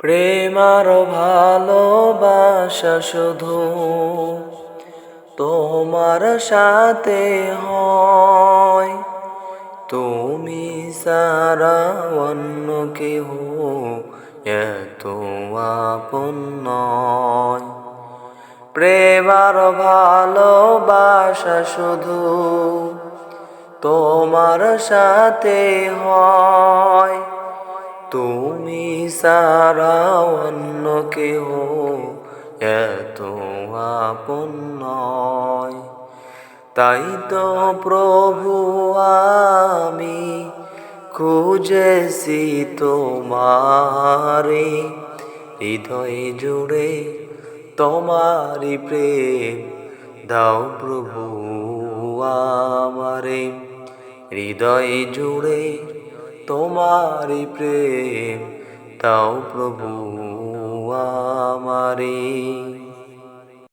প্রেম আর ভালোবাসা শুধু তোমার সাথে হয়। তুমি সারা অন্য কেহ এত আপন নয়। প্রেম আর ভালোবাসা শুধু তোমার সাথে হয়। তুমি সারা অন্য কেহ এত আপন নয়। তাই তো প্রভু আমি খুঁজেছি তোমারে, হৃদয় জুড়ে তোমারি প্রেম দাও প্রভু আমারে। হৃদয় জুড়ে তোমারি প্রেম দাও প্রভু আমারে।